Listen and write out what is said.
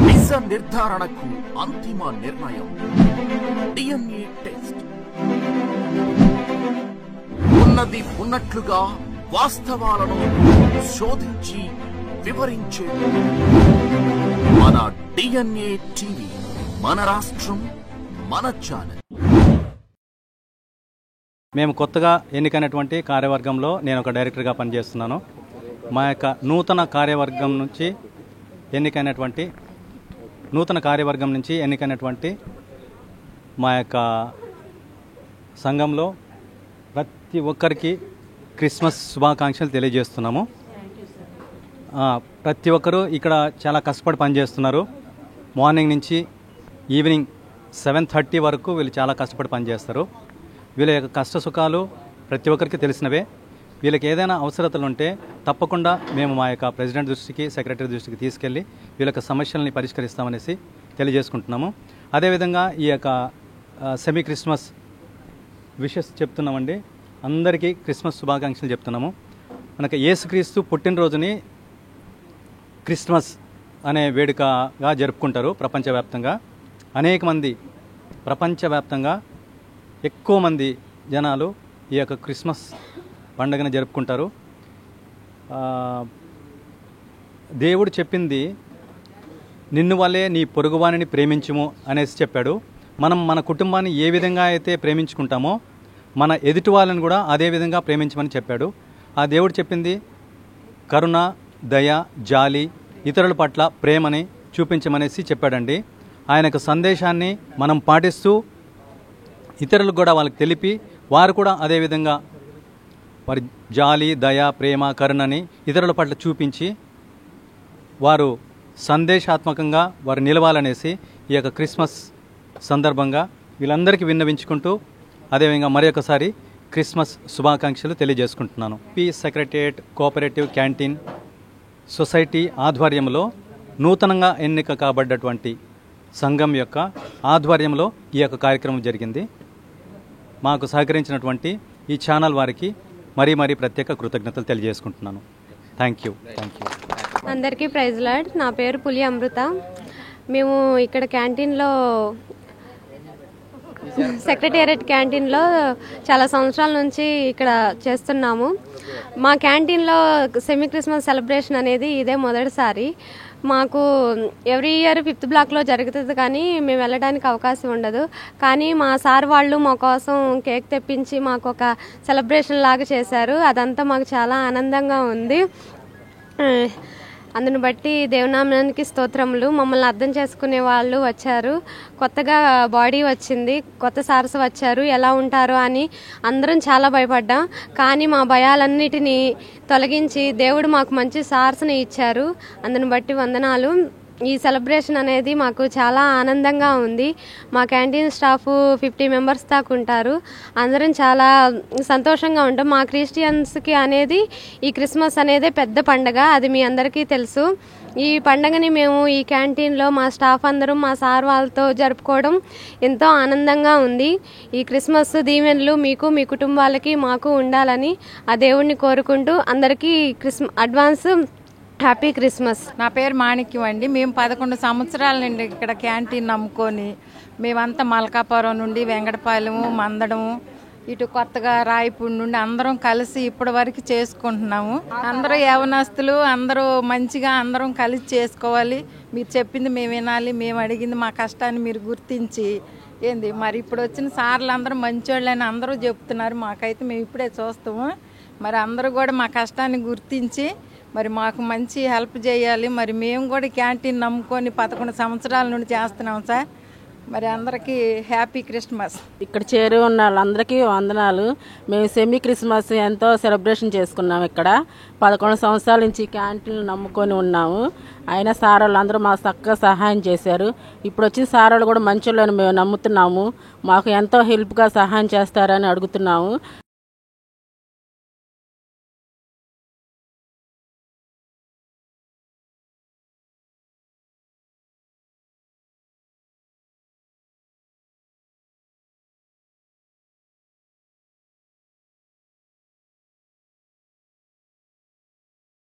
నిజ నిర్ధారణకు అంతిమ నిర్ణయం డిఎన్ఏ టెస్ట్. ఉన్నది ఉన్నట్లుగా వాస్తవాలను శోధించి వివరించే మన డిఎన్ఏ టీవీ, మన రాష్ట్రం, మన ఛానల్. మేము కొత్తగా ఎన్నికైనటువంటి కార్యవర్గంలో నేను ఒక డైరెక్టర్గా పనిచేస్తున్నాను. మా యొక్క నూతన కార్యవర్గం నుంచి ఎన్నికైనటువంటి మా యొక్క సంఘంలో ప్రతి ఒక్కరికి క్రిస్మస్ శుభాకాంక్షలు తెలియజేస్తున్నాము. ప్రతి ఒక్కరూ ఇక్కడ చాలా కష్టపడి పనిచేస్తున్నారు. మార్నింగ్ నుంచి ఈవినింగ్ 7:30 వరకు వీళ్ళు చాలా కష్టపడి పనిచేస్తారు. వీళ్ళ యొక్క కష్ట సుఖాలు ప్రతి ఒక్కరికి తెలిసినవే. వీళ్ళకి ఏదైనా అవసరతలు ఉంటే తప్పకుండా మేము మా యొక్క ప్రెసిడెంట్ దృష్టికి, సెక్రటరీ దృష్టికి తీసుకెళ్ళి వీళ్ళ యొక్క సమస్యలని పరిష్కరిస్తామనేసి తెలియజేసుకుంటున్నాము. అదేవిధంగా ఈ యొక్క సెమీ క్రిస్మస్ విషెస్ చెప్తున్నామండి. అందరికీ క్రిస్మస్ శుభాకాంక్షలు చెప్తున్నాము. మనకి యేసుక్రీస్తు పుట్టినరోజుని క్రిస్మస్ అనే వేడుకగా జరుపుకుంటారు ప్రపంచవ్యాప్తంగా. అనేక మంది ప్రపంచవ్యాప్తంగా ఎక్కువ మంది జనాలు ఈ యొక్క క్రిస్మస్ పండుగను జరుపుకుంటారు. దేవుడు చెప్పింది నిన్ను వల్లే నీ పొరుగువానిని ప్రేమించుము అనేసి చెప్పాడు. మనం మన కుటుంబాన్ని ఏ విధంగా అయితే ప్రేమించుకుంటామో మన ఎదుటి వాళ్ళని కూడా అదే విధంగా ప్రేమించమని చెప్పాడు. ఆ దేవుడు చెప్పింది కరుణ, దయ, జాలి, ఇతరుల పట్ల ప్రేమని చూపించమనేసి చెప్పాడండి. ఆయన యొక్క సందేశాన్ని మనం పాటిస్తూ ఇతరులకు కూడా వాళ్ళకి తెలిపి వారు కూడా అదేవిధంగా వారి జాలి, దయ, ప్రేమ, కరుణని ఇతరుల పట్ల చూపించి వారు సందేశాత్మకంగా వారు నిలవాలనేసి ఈ యొక్క క్రిస్మస్ సందర్భంగా వీళ్ళందరికీ విన్నవించుకుంటూ అదేవిధంగా మరి ఒకసారి క్రిస్మస్ శుభాకాంక్షలు తెలియజేసుకుంటున్నాను. సెక్రటేరియట్ కోఆపరేటివ్ క్యాంటీన్ సొసైటీ ఆధ్వర్యంలో నూతనంగా ఎన్నిక కాబడ్డటువంటి సంఘం యొక్క ఆధ్వర్యంలో ఈ యొక్క కార్యక్రమం జరిగింది. మాకు సహకరించినటువంటి ఈ ఛానల్ వారికి మరీ ప్రత్యేక కృతజ్ఞతలు తెలియజేసుకుంటున్నాను. Thank you. అందరికీ ప్రైజ్ లార్డ్. నా పేరు పులి అమృత. మేము ఇక్కడ క్యాంటీన్లో సెక్రటేరియట్ క్యాంటీన్లో చాలా సంవత్సరాల నుంచి ఇక్కడ చేస్తున్నాము. మా క్యాంటీన్లో సెమీ క్రిస్మస్ సెలబ్రేషన్ అనేది ఇదే మొదటిసారి. మాకు ఎవ్రీ ఇయర్ 5th బ్లాక్లో జరుగుతుంది, కానీ మేము వెళ్ళడానికి అవకాశం ఉండదు. కానీ మా సార్ వాళ్ళు మా కోసం కేక్ తెప్పించి మాకు ఒక సెలబ్రేషన్ లాగా చేశారు. అదంతా మాకు చాలా ఆనందంగా ఉంది. అందుని బట్టి దేవునామానికి స్తోత్రములు. మమ్మల్ని అర్థం చేసుకునే వాళ్ళు వచ్చారు. కొత్తగా బాడీ వచ్చింది, కొత్త సారసు వచ్చారు. ఎలా ఉంటారో అని అందరం చాలా భయపడ్డాం. కానీ మా భయాలన్నిటినీ తొలగించి దేవుడు మాకు మంచి సారసుని ఇచ్చారు. అందుని బట్టి వందనాలు. ఈ సెలబ్రేషన్ అనేది మాకు చాలా ఆనందంగా ఉంది. మా క్యాంటీన్ స్టాఫ్ 50 మెంబర్స్ దాకా ఉంటారు. అందరం చాలా సంతోషంగా ఉంటాం. మా క్రిస్టియన్స్కి అనేది ఈ క్రిస్మస్ అనేది పెద్ద పండగ, అది మీ అందరికీ తెలుసు. ఈ పండగని మేము ఈ క్యాంటీన్లో మా స్టాఫ్ అందరం మా సార్ వాళ్ళతో జరుపుకోవడం ఎంతో ఆనందంగా ఉంది. ఈ క్రిస్మస్ దీవెనలు మీకు, మీ కుటుంబాలకి, మాకు ఉండాలని ఆ దేవుణ్ణి కోరుకుంటూ అందరికీ అడ్వాన్స్ హ్యాపీ క్రిస్మస్. నా పేరు మాణిక్యం అండి. మేము 11 సంవత్సరాల నుండి ఇక్కడ క్యాంటీన్ నమ్ముకొని మేమంతా మల్కాపురం నుండి వెంకటపాలెము, మందడము, ఇటు కొత్తగా రాయపూడి నుండి అందరం కలిసి ఇప్పటి వరకు చేసుకుంటున్నాము. అందరూ యవనస్తులు, అందరూ మంచిగా అందరం కలిసి చేసుకోవాలి. మీరు చెప్పింది మేము వినాలి, మేము అడిగింది మా కష్టాన్ని మీరు గుర్తించి ఏంది మరి ఇప్పుడు వచ్చిన సార్లు అందరూ మంచోళ్ళని అందరూ చెప్తున్నారు. మాకైతే మేము ఇప్పుడే చూస్తాము. మరి అందరూ కూడా మా కష్టాన్ని గుర్తించి మరి మాకు మంచి హెల్ప్ చేయాలి. మరి మేము కూడా క్యాంటీన్ నమ్ముకొని 11 సంవత్సరాల నుండి చేస్తున్నాం సార్. మరి అందరికీ హ్యాపీ క్రిస్మస్. ఇక్కడ చేరి ఉన్న వాళ్ళందరికీ వందనాలు. మేము సెమీ క్రిస్మస్ ఎంతో సెలబ్రేషన్ చేసుకున్నాము. ఇక్కడ 11 సంవత్సరాల నుంచి క్యాంటీన్లు నమ్ముకొని ఉన్నాము. అయినా సార్ వాళ్ళు అందరూ మాకు చక్కగా సహాయం చేశారు. ఇప్పుడు వచ్చిన సార్ వాళ్ళు కూడా మంచోళ్ళని మేము నమ్ముతున్నాము. మాకు ఎంతో హెల్ప్గా సహాయం చేస్తారని అడుగుతున్నాము.